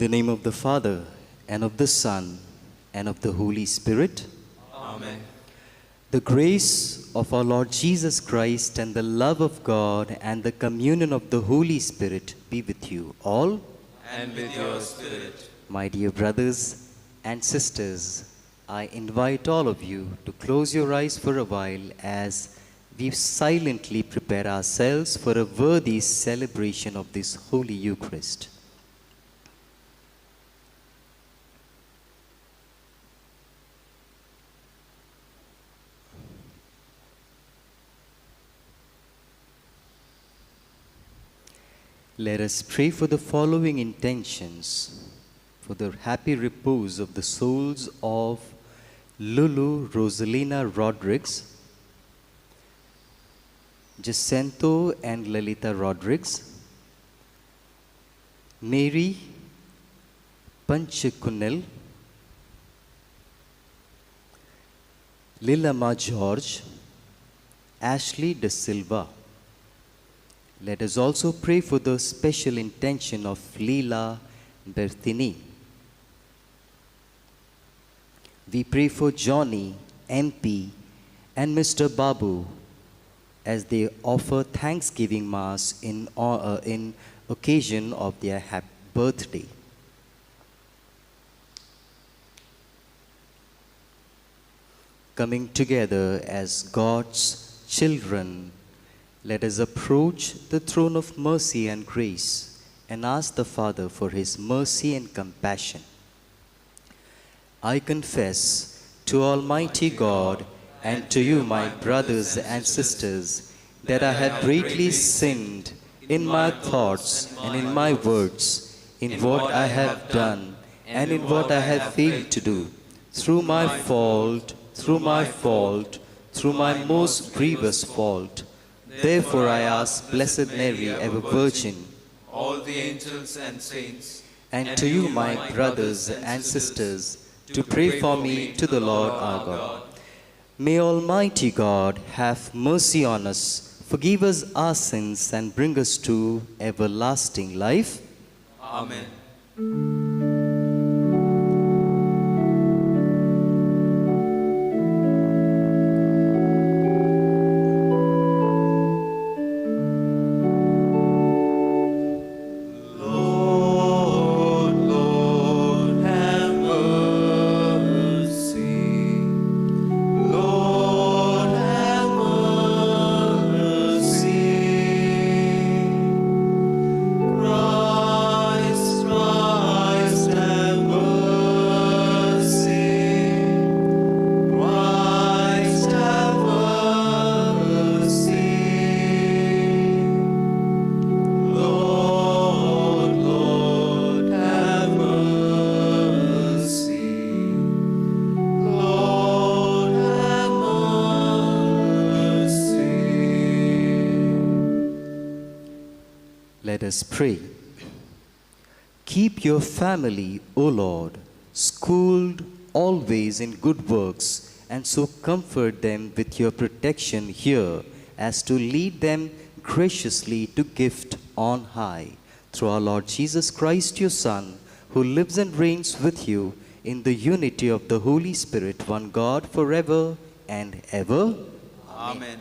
the name of the Father, and of the Son, and of the Holy Spirit. Amen. The grace of our Lord Jesus Christ and the love of God and the communion of the Holy Spirit be with you all. And with your spirit. My dear brothers and sisters, I invite all of you to close your eyes for a while as we silently prepare ourselves for a worthy celebration of this Holy Eucharist. Let us pray for the following intentions: for the happy repose of the souls of Lulu Rosalina Rodriguez, Jacinto and Lalita Rodriguez, Mary Panchakunil, Lilama George, Ashley De Silva. Let us also pray for the special intention of Leela Bertini. We pray for Johnny, MP, and Mr. Babu as they offer Thanksgiving Mass in occasion of their happy birthday. Coming together as God's children, let us approach the throne of mercy and grace and ask the Father for his mercy and compassion. I confess to Almighty God and to you, my brothers and sisters, that I have greatly sinned in my thoughts and in my words, in what I have done and in what I have failed to do, through my fault, through my most grievous fault. Therefore I ask Blessed Mary, ever Virgin, all the angels and saints, and to you, my brothers and sisters, to pray for me to the Lord our God. May Almighty God have mercy on us, forgive us our sins, and bring us to everlasting life. Amen. Let us pray. Keep your family, O Lord, schooled always in good works, and so comfort them with your protection here, as to lead them graciously to gift on high. Through our Lord Jesus Christ, your Son, who lives and reigns with you in the unity of the Holy Spirit, one God, forever and ever. Amen.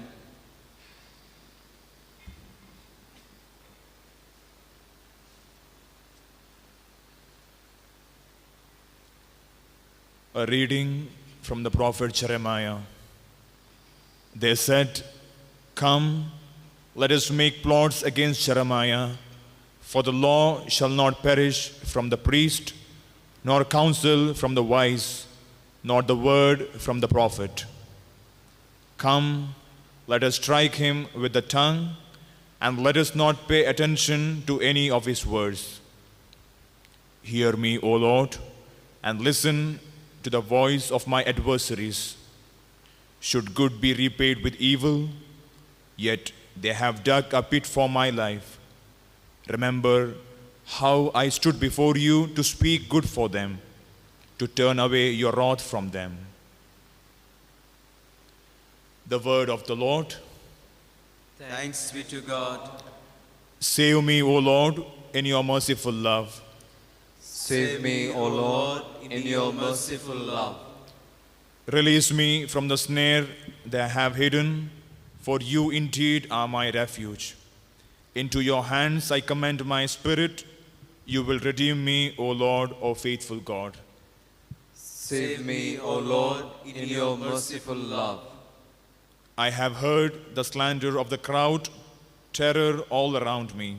A reading from the prophet Jeremiah. They said, "Come, let us make plots against Jeremiah, for the law shall not perish from the priest, nor counsel from the wise, nor the word from the prophet. Come, let us strike him with the tongue, and let us not pay attention to any of his words. Hear me, O Lord, and listen to the voice of my adversaries. Should good be repaid with evil, yet they have dug a pit for my life. Remember how I stood before you to speak good for them, to turn away your wrath from them." The word of the Lord. Thanks be to God. Save me, O Lord, in your merciful love. Save me, O Lord, in your merciful love. Release me from the snare they have hidden, for you indeed are my refuge. Into your hands I commend my spirit. You will redeem me, O Lord, O faithful God. Save me, O Lord, in your merciful love. I have heard the slander of the crowd, terror all around me,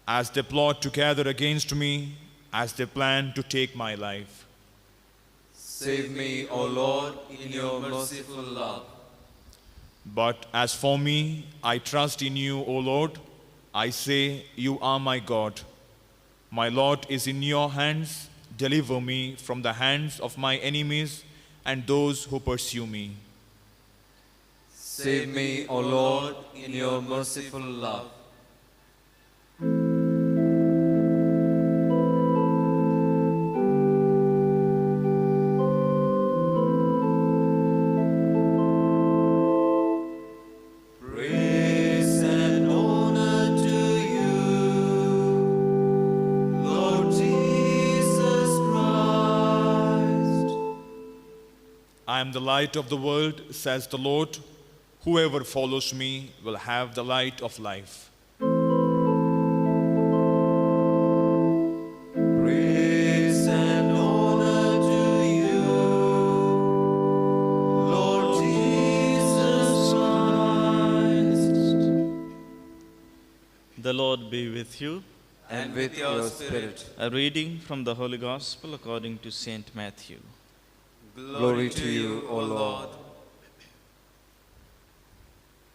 as they plot together against me, as they plan to take my life. Save me, O Lord, in your merciful love. But as for me, I trust in you, O Lord. I say, you are my God. My lot is in your hands. Deliver me from the hands of my enemies and those who pursue me. Save me, O Lord, in your merciful love. Praise and honor to you, Lord Jesus Christ. I am the light of the world, says the Lord. Whoever follows me will have the light of life. Praise and honor to you, Lord Jesus Christ. The Lord be with you. And with your spirit. A reading from the Holy Gospel according to Saint Matthew. Glory to you, O Lord.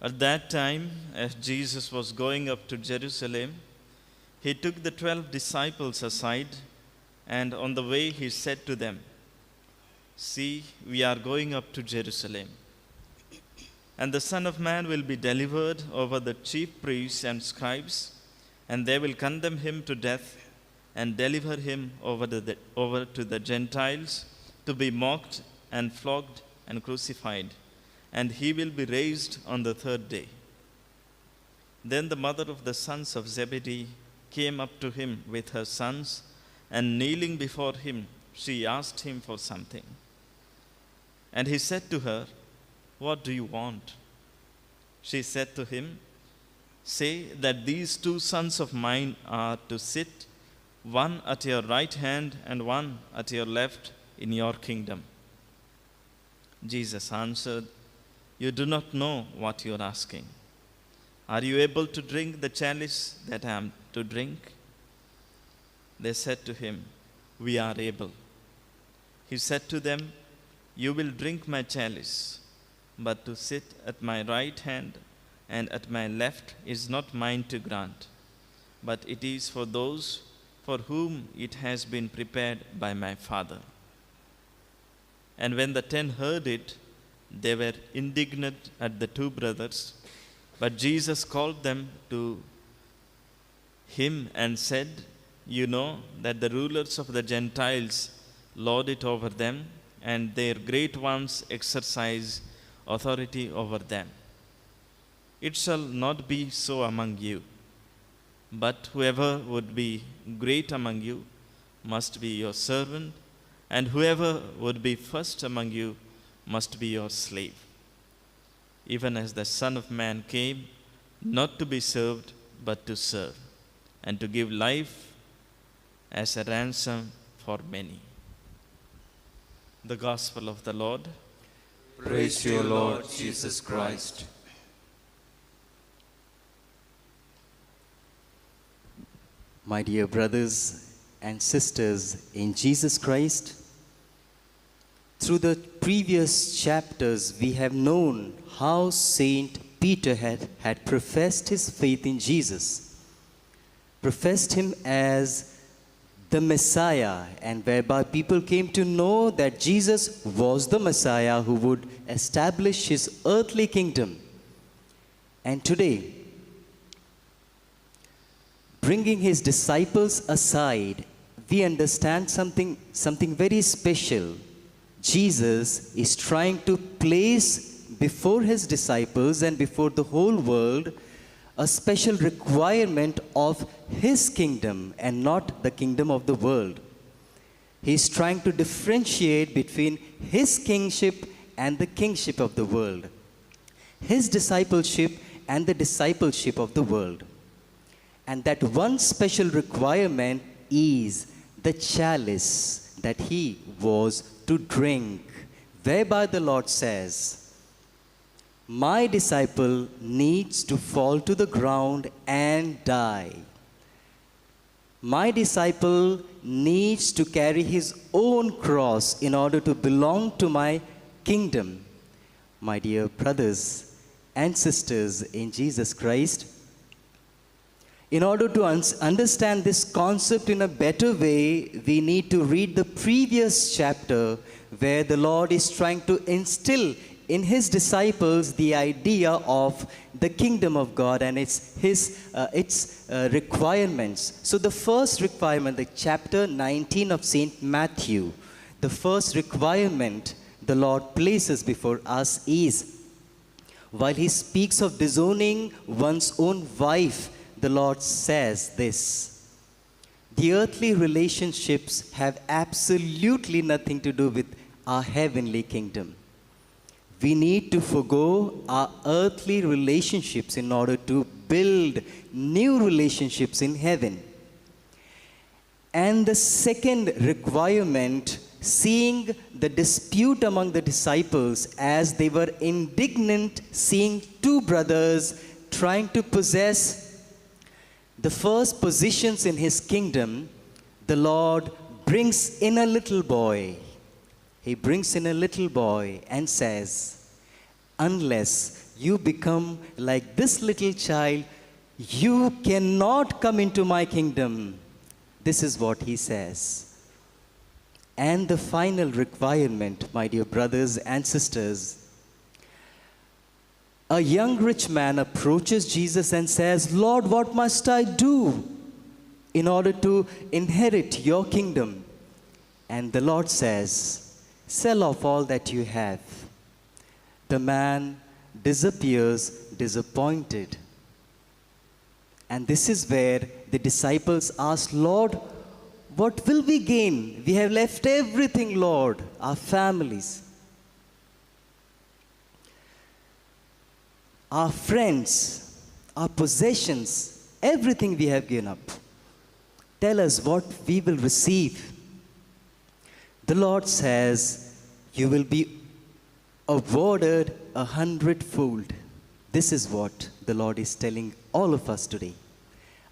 At that time, as Jesus was going up to Jerusalem, he took the 12 disciples aside, and on the way he said to them, "See, we are going up to Jerusalem, and the Son of Man will be delivered over the chief priests and scribes, and they will condemn him to death and deliver him over to the Gentiles to be mocked and flogged and crucified, and he will be raised on the third day." Then the mother of the sons of Zebedee came up to him with her sons, and kneeling before him, she asked him for something. And he said to her, "What do you want?" She said to him, "Say that these 2 sons of mine are to sit, one at your right hand and one at your left, in your kingdom." Jesus answered, "You do not know what you are asking. Are you able to drink the chalice that I am to drink?" They said to him, "We are able." He said to them, "You will drink my chalice, but to sit at my right hand and at my left is not mine to grant, but it is for those for whom it has been prepared by my Father." And when the 10 heard it, they were indignant at the 2 brothers. But Jesus called them to him and said, "You know that the rulers of the Gentiles lord it over them, and their great ones exercise authority over them. It shall not be so among you, but whoever would be great among you must be your servant, and whoever would be first among you must be your slave. Even as the Son of Man came, not to be served, but to serve, and to give life as a ransom for many." The Gospel of the Lord. Praise to you, Lord Jesus Christ. My dear brothers and sisters in Jesus Christ, through the previous chapters, we have known how Saint Peter had professed his faith in Jesus, professed him as the Messiah, and whereby people came to know that Jesus was the Messiah who would establish his earthly kingdom. And today, bringing his disciples aside, we understand something very special. Jesus is trying to place before his disciples and before the whole world a special requirement of his kingdom and not the kingdom of the world. He's trying to differentiate between his kingship and the kingship of the world, his discipleship and the discipleship of the world. And that one special requirement is the chalice that he was to drink, whereby the Lord says, my disciple needs to fall to the ground and die. My disciple needs to carry his own cross in order to belong to my kingdom. My dear brothers and sisters in Jesus Christ, in order to understand this concept in a better way, we need to read the previous chapter where the Lord is trying to instill in his disciples the idea of the kingdom of God and its requirements. So the first requirement, the chapter 19 of St. Matthew, the first requirement the Lord places before us is, while he speaks of disowning one's own wife, the Lord says this: the earthly relationships have absolutely nothing to do with our heavenly kingdom. We need to forgo our earthly relationships in order to build new relationships in heaven. And the second requirement, seeing the dispute among the disciples as they were indignant, seeing two brothers trying to possess the first positions in his kingdom, the Lord brings in a little boy. He brings in a little boy and says, unless you become like this little child, you cannot come into my kingdom. This is what he says. And the final requirement, my dear brothers and sisters, a young rich man approaches Jesus and says, Lord, what must I do in order to inherit your kingdom? And the Lord says, sell off all that you have. The man disappears disappointed. And this is where the disciples ask, Lord, what will we gain? We have left everything, Lord, our families, our friends, our possessions, everything we have given up. Tell us what we will receive. The Lord says, you will be awarded 100-fold. This is what the Lord is telling all of us today.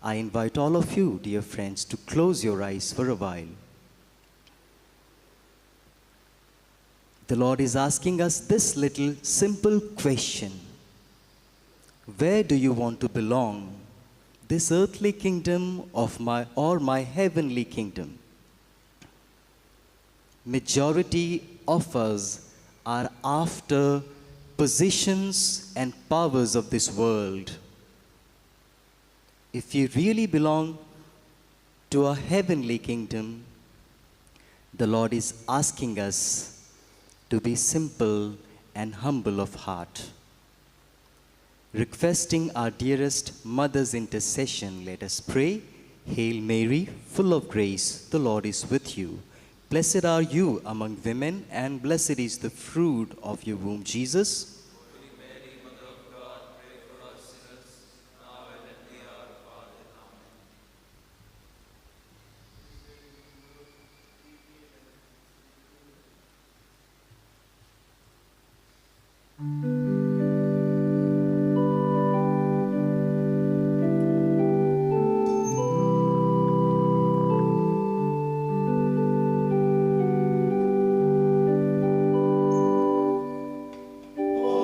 I invite all of you, dear friends, to close your eyes for a while. The Lord is asking us this little simple question. Where do you want to belong? This earthly kingdom or my heavenly kingdom? Majority of us are after positions and powers of this world. If you really belong to a heavenly kingdom, the Lord is asking us to be simple and humble of heart. Requesting our dearest mother's intercession, let us pray. Hail Mary, full of grace, the Lord is with you. Blessed are you among women, and blessed is the fruit of your womb, Jesus. O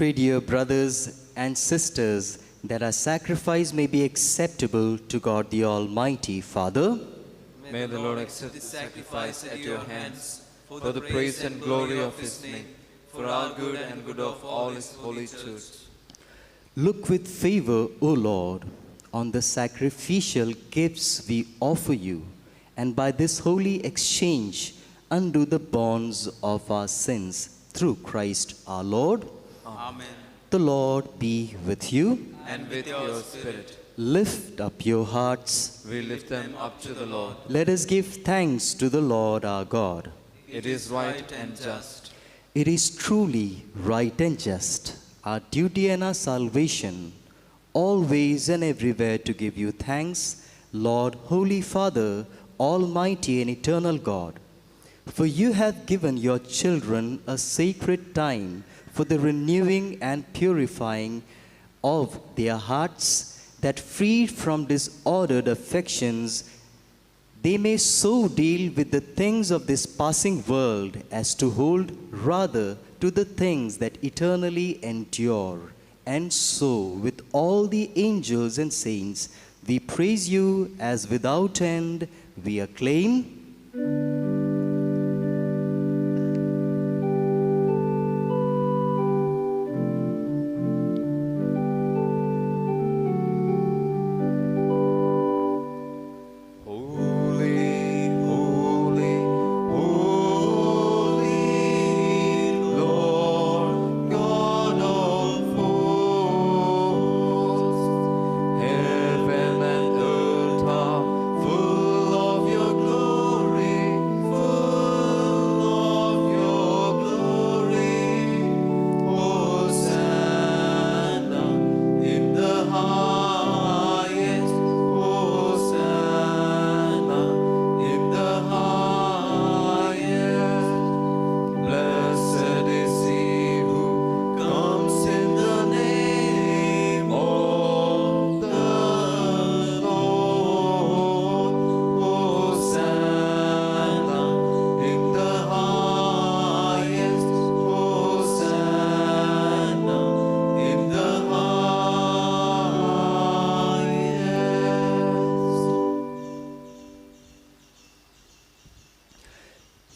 pray, dear brothers and sisters, that our sacrifice may be acceptable to God the Almighty Father. May the Lord accept this sacrifice at your hands for the praise and glory of His name, for our good and good of all His holy church. Look with favor, O Lord, on the sacrificial gifts we offer you, and by this holy exchange undo the bonds of our sins through Christ our Lord. Amen. The Lord be with you. And with your spirit, Lift up your hearts. we lift them up to the Lord. Let us give thanks to the Lord our God. It is right and just. It is truly right and just, our duty and our salvation, always and everywhere to give you thanks, Lord, Holy Father, Almighty and eternal God. For you have given your children a sacred time for the renewing and purifying of their hearts, that freed from disordered affections, they may so deal with the things of this passing world as to hold rather to the things that eternally endure. And so, with all the angels and saints, we praise you as without end we acclaim. Holy, holy, holy, Lord God of hosts. Heaven and earth are full of your glory, full of your glory. Hosanna in the highest. Hosanna in the highest. Blessed is he who comes in the name of the Lord. Hosanna in the highest. Hosanna in the highest.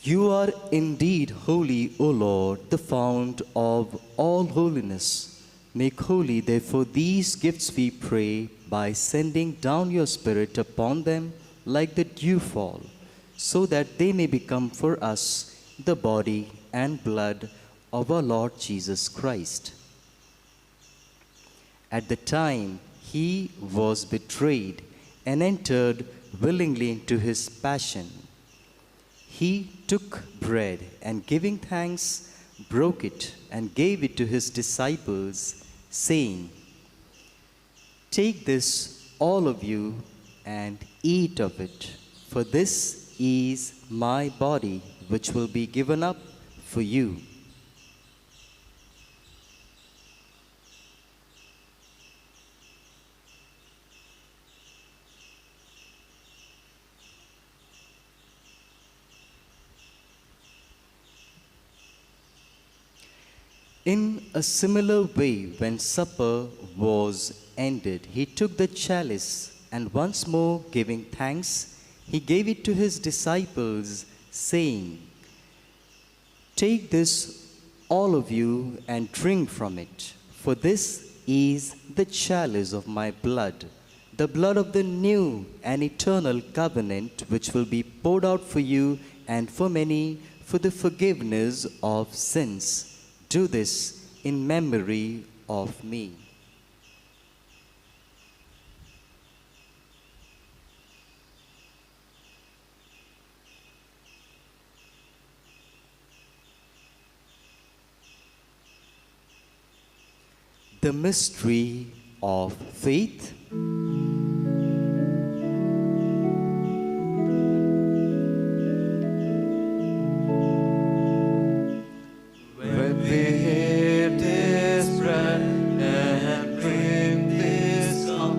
You are indeed holy, O Lord, the fount of all holiness. Make holy, therefore, these gifts, we pray, by sending down your Spirit upon them like the dewfall, so that they may become for us the body and blood of our Lord Jesus Christ. At the time he was betrayed and entered willingly into his passion, he took bread and giving thanks, broke it and gave it to his disciples, saying, "Take this, all of you, and eat of it, for this is my body, which will be given up for you." In a similar way, when supper was ended, he took the chalice and once more giving thanks, he gave it to his disciples, saying, "Take this, all of you, and drink from it, for this is the chalice of my blood, the blood of the new and eternal covenant, which will be poured out for you and for many for the forgiveness of sins. Do this in memory of me." The mystery of faith. When we eat this bread and drink this cup,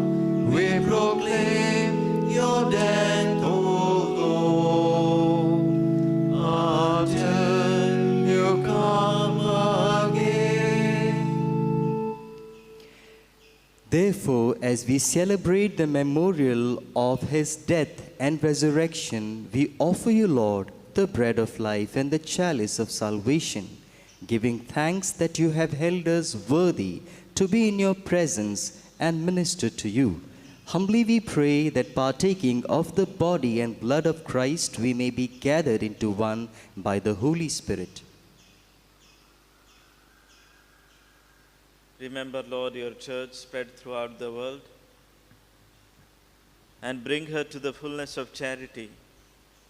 we proclaim your death, O Lord, until you come again. Therefore, as we celebrate the memorial of his death and resurrection, we offer you, Lord, the bread of life and the chalice of salvation, giving thanks that you have held us worthy to be in your presence and minister to you. Humbly we pray that partaking of the body and blood of Christ, we may be gathered into one by the Holy Spirit. Remember, Lord, your church spread throughout the world and bring her to the fullness of charity,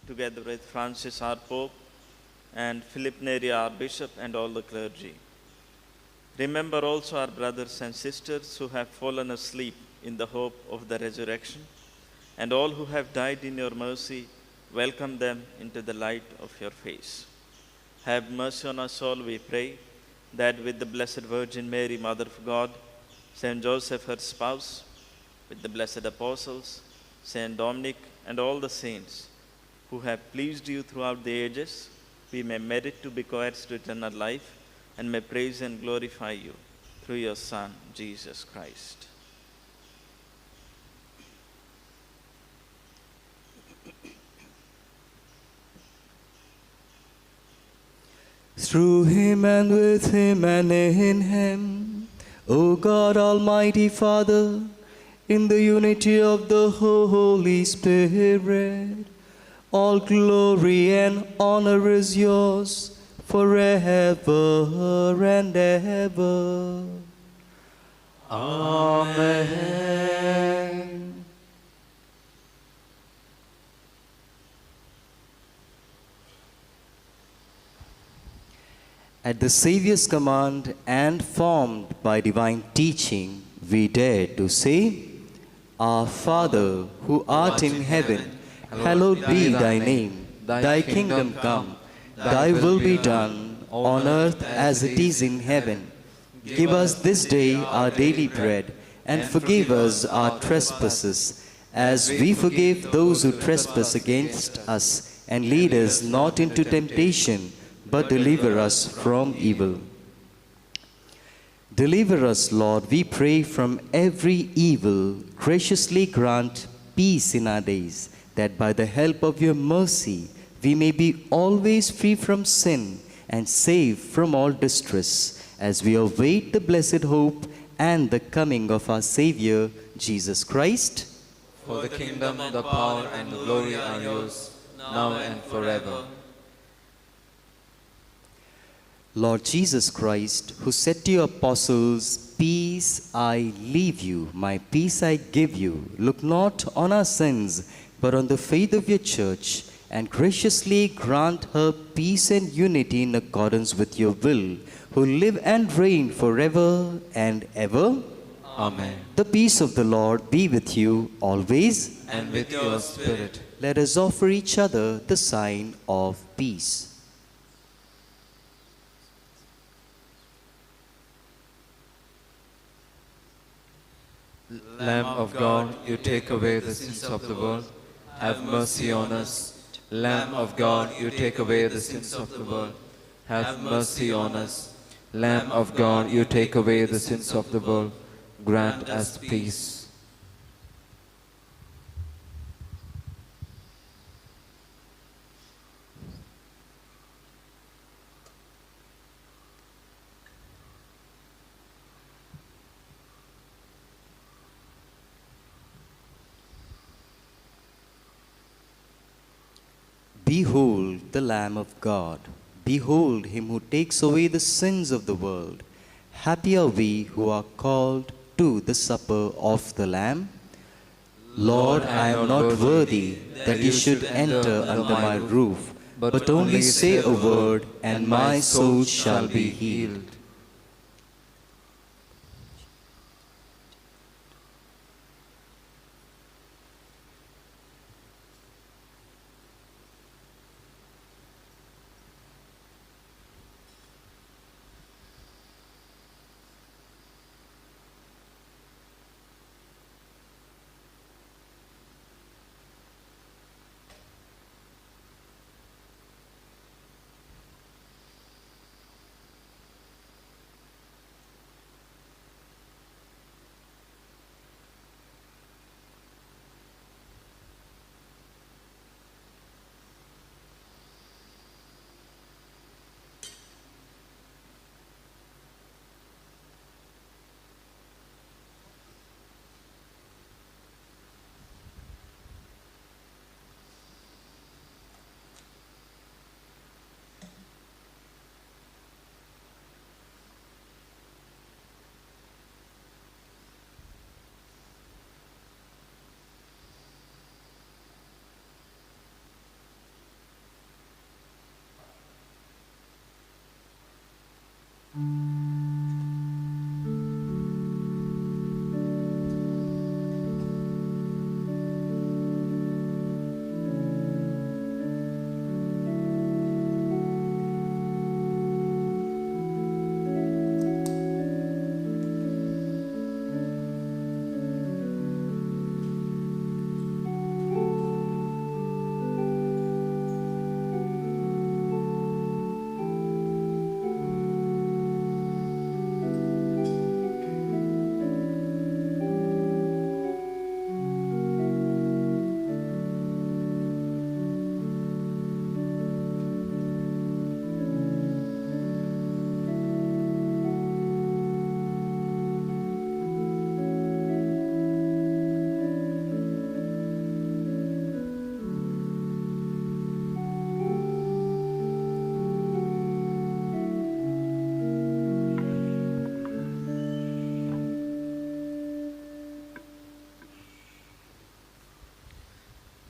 together with Francis, our Pope, and Philip Neri, our Bishop, and all the clergy. Remember also our brothers and sisters who have fallen asleep in the hope of the resurrection, and all who have died in your mercy, welcome them into the light of your face. Have mercy on us all, we pray, that with the Blessed Virgin Mary, Mother of God, Saint Joseph, her spouse, with the blessed apostles, Saint Dominic, and all the saints who have pleased you throughout the ages, we may merit to be co-heirs to eternal life and may praise and glorify you through your Son, Jesus Christ. Through him and with him and in him, O God, Almighty Father, in the unity of the Holy Spirit, all glory and honor is yours forever and ever. Amen. At the Saviour's command and formed by divine teaching, we dare to say, Our Father, who art in heaven, hallowed be thy name. Thy kingdom come, thy will be done, on earth as it is in heaven. Give us this day our daily bread, and forgive us our trespasses, as we forgive those who trespass against us. And lead us not into temptation, but deliver us from evil. Deliver us, Lord, we pray, from every evil. Graciously grant peace in our days, that by the help of your mercy we may be always free from sin and safe from all distress, as we await the blessed hope and the coming of our Savior, Jesus Christ. For the kingdom, the power, and the glory are yours, now and forever. Lord Jesus Christ, who said to your apostles, Peace I leave you, my peace I give you, look not on our sins, but on the faith of your church, and graciously grant her peace and unity in accordance with your will, who live and reign forever and ever. Amen. The peace of the Lord be with you always. And with your spirit. Let us offer each other the sign of peace. Lamb of God, you take away the sins of the world. Have mercy on us. Lamb of God, you take away the sins of the world. Have mercy on us. Lamb of God, you take away the sins of the world. Grant us peace. Behold the Lamb of God. Behold him who takes away the sins of the world. Happy are we who are called to the supper of the Lamb. Lord, I am not worthy that you should enter under my roof, but only say a word, and my soul shall be healed.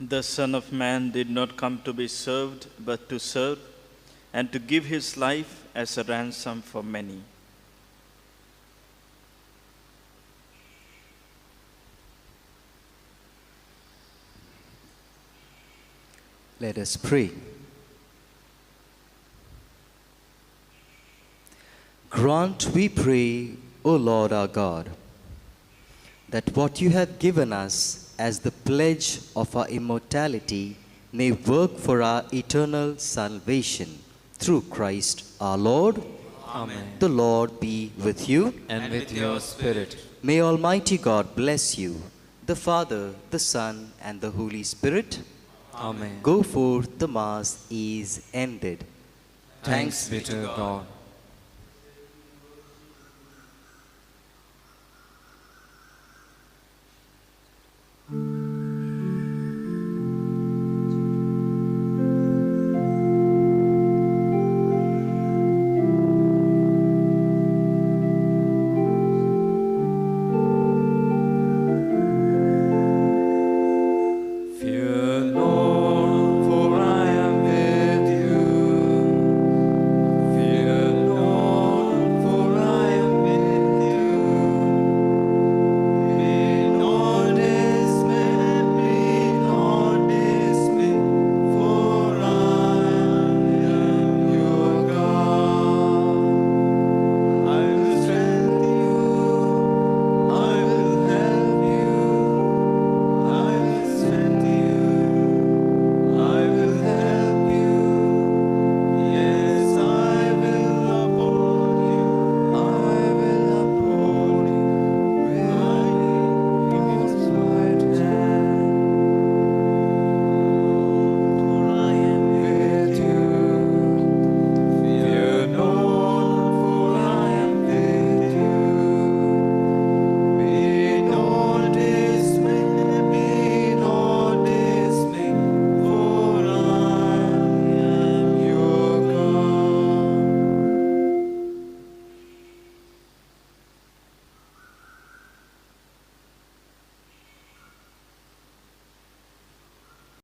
The Son of Man did not come to be served, but to serve, and to give his life as a ransom for many. Let us pray. Grant, we pray, O Lord our God, that what you have given us as the pledge of our immortality may work for our eternal salvation through Christ our Lord. Amen. The Lord be with you. And with your spirit. May Almighty God bless you, the Father, the Son, and the Holy Spirit. Amen. Go forth, the Mass is ended. Thanks be to God.